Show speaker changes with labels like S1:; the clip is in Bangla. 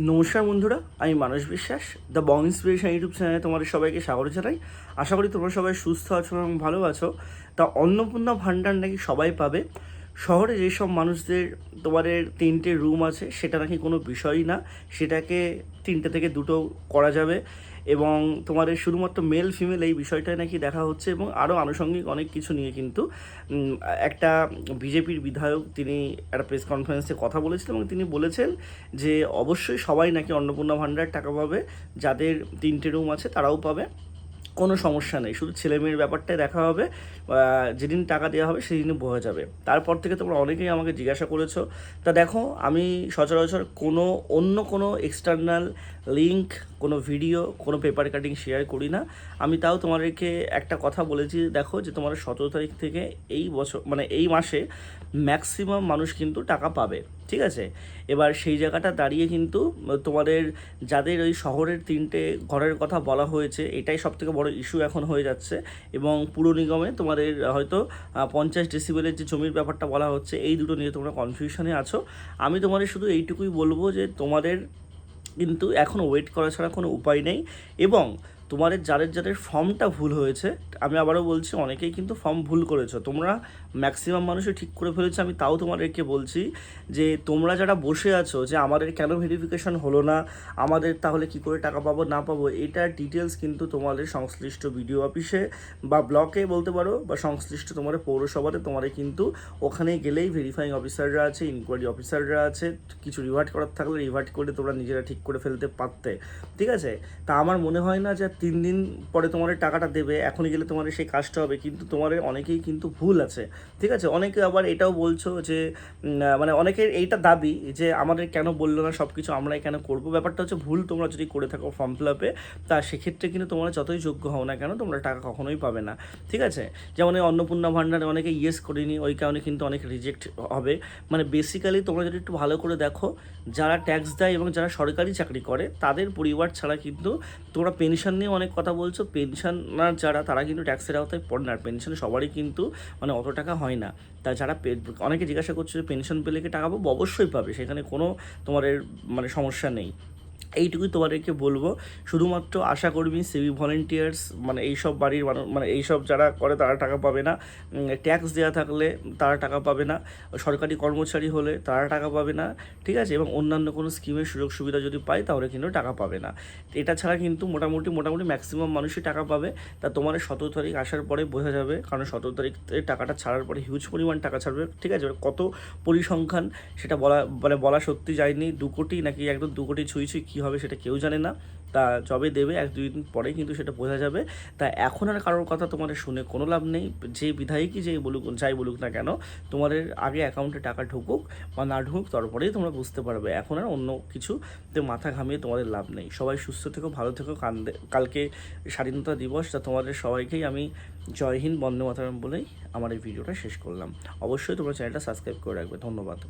S1: নমস্কার বন্ধুরা, আমি মানস বিশ্বাস দ্য বং ইন্সপিরেশন ইউটিউব চ্যানেলে তোমাদের সবাইকে স্বাগত জানাই। আশা করি তোমরা সবাই সুস্থ আছো এবং ভালো আছো। তা অন্নপূর্ণা ভাণ্ডার নাকি সবাই পাবে। শহরে যেসব মানুষদের তোমাদের 3টে রুম আছে সেটা নাকি কোনো বিষয়ই না, সেটাকে 3টে থেকে 2টো করা যাবে এবং তোমাদের শুধুমাত্র মেল ফিমেল এই বিষয়টাই নাকি দেখা হচ্ছে এবং আরও আনুষঙ্গিক অনেক কিছু নিয়ে কিন্তু একটা বিজেপির বিধায়ক তিনি একটা প্রেস কনফারেন্সে কথা বলেছিলেন এবং তিনি বলেছেন যে অবশ্যই সবাই নাকি অন্নপূর্ণা ভাণ্ডার টাকা পাবে, যাদের 3টে রুম আছে তারাও পাবে, কোনো সমস্যা নেই, শুধু ছেলে মেয়ের ব্যাপারটাই দেখা হবে। যেদিন টাকা দেওয়া হবে সেদিনই বোঝা যাবে। তারপর থেকে তোমরা অনেকেই আমাকে জিজ্ঞাসা করেছো। তা দেখো, আমি সচরাচর অন্য কোনো এক্সটার্নাল লিঙ্ক, কোনো ভিডিও, কোনো পেপার কাটিং শেয়ার করি না। আমি তাও তোমাদেরকে একটা কথা বলেছি, দেখো যে তোমার 17 তারিখ থেকে এই বছর মানে এই মাসে ম্যাক্সিমাম মানুষ কিন্তু টাকা পাবে, ঠিক আছে। এবার সেই জায়গাটা দাঁড়িয়ে কিন্তু তোমাদের যাদের ওই শহরের 3টে ঘরের কথা বলা হয়েছে, এটাই সবথেকে বড় ইস্যু এখন হয়ে যাচ্ছে। এবং পুর নিগমে তোমাদের হয়তো 50 ডেসিবেলের যে জমির ব্যাপারটা বলা হচ্ছে, এই দুটো নিয়ে তোমরা কনফিউশনে আছো। আমি তোমাদের শুধু এইটুকুই বলবো যে তোমাদের কিন্তু এখন ওয়েট করা ছাড়া কোনো উপায় নেই। এবং তোমাদের যাদের যাদের ফর্মটা ভুল হয়েছে, আমি আবারও বলছি, অনেকেই কিন্তু ফর্ম ভুল করেছো, তোমরা ম্যাক্সিমাম মানুষই ঠিক করে ফেলেছে। আমি তাও তোমাদেরকে বলছি যে তোমরা যারা বসে আছো যে আমাদের কেন ভেরিফিকেশন হলো না, আমাদের তাহলে কি করে টাকা পাবো না পাবো, এটার ডিটেলস কিন্তু তোমাদের সংশ্লিষ্ট বিডিও অফিসে বা ব্লকে বলতে পারো, বা সংশ্লিষ্ট তোমাদের পৌরসভাতে তোমাদের কিন্তু ওখানে গেলেই ভেরিফাইং অফিসাররা আছে, ইনকোয়ারি অফিসাররা আছে, কিছু রিভার্ট করার থাকলে রিভার্ট করে তোমরা নিজেরা ঠিক করে ফেলতে পারতে, ঠিক আছে। তা আমার মনে হয় না যে 3 দিন পরে তোমাদের টাকাটা দেবে, এখনই গেলে তোমাদের সেই কাজটা হবে, কিন্তু তোমাদের অনেকেই কিন্তু ভুল আছে, ঠিক আছে। অনেকে আবার এটাও বলছো যে মানে অনেকের এইটা দাবি যে আমাদের কেন বললো না, সব কিছু আমরাই কেন করবো। ব্যাপারটা হচ্ছে ভুল তোমরা যদি করে থাকো ফর্ম ফিল আপে, তা সেক্ষেত্রে কিন্তু তোমরা যতই যোগ্য হও না কেন তোমরা টাকা কখনোই পাবে না, ঠিক আছে। যেমন এই অন্নপূর্ণা ভাণ্ডারে অনেকে ইয়েস করেনি, ওই কারণে কিন্তু অনেক রিজেক্ট হবে। মানে বেসিক্যালি তোমরা যদি একটু ভালো করে দেখো, যারা ট্যাক্স দেয় এবং যারা সরকারি চাকরি করে তাদের পরিবার ছাড়া কিন্তু তোমরা পেনশন নিয়ে অনেক কথা বলছো, পেনশনার যারা তারা কিন্তু ট্যাক্সের আওতায় পড়ে না। পেনশন সবারই কিন্তু মানে অত টাকা হয় না। তা যারা অনেকে জিজ্ঞাসা করছে যে পেনশন পেলে কি টাকা পাবো, অবশ্যই পাবে, সেখানে কোনো তোমাদের মানে সমস্যা নেই। এইটুকুই তোমাদেরকে বলবো। শুধুমাত্র আশাকর্মী, সিভিক ভলেন্টিয়ার্স, মানে এইসব বাড়ির মানুষ, মানে এইসব যারা করে তারা টাকা পাবে না। ট্যাক্স দেওয়া থাকলে তারা টাকা পাবে না। সরকারি কর্মচারী হলে তারা টাকা পাবে না, ঠিক আছে। এবং অন্যান্য কোনো স্কিমের সুযোগ সুবিধা যদি পায় তাহলে কিন্তু টাকা পাবে না। এটা ছাড়া কিন্তু মোটামুটি ম্যাক্সিমাম মানুষই টাকা পাবে। তা তোমার 17 তারিখ আসার পরে বোঝা যাবে, কারণ 17 তারিখ টাকাটা ছাড়ার পরে হিউজ পরিমাণ টাকা ছাড়বে, ঠিক আছে। কত পরিসংখ্যান সেটা বলা সত্যি যায়নি, 2 কোটি নাকি একদম 2 কোটি ছুঁই কী হবে সেটা কেউ জানে না। তা যবে দেবে 1-2 দিন পরেই কিন্তু সেটা বোঝা যাবে। তা এখন আর কারোর কথা তোমাদের শুনে কোনো লাভ নেই। যে বিধায়কই যাই বলুক না কেন, তোমাদের আগে অ্যাকাউন্টে টাকা ঢুকুক বা না ঢুকুক, তারপরেই তোমরা বুঝতে পারবে। এখন আর অন্য কিছুতে মাথা ঘামিয়ে তোমাদের লাভ নেই। সবাই সুস্থ থেকো, ভালো থেকো। কালকে স্বাধীনতা দিবস, তা তোমাদের সবাইকেই আমি জয় হিন্দ, বন্দে মাতরম বলেই আমার এই ভিডিওটা শেষ করলাম। অবশ্যই তোমরা চ্যানেলটা সাবস্ক্রাইব করে রাখবে। ধন্যবাদ।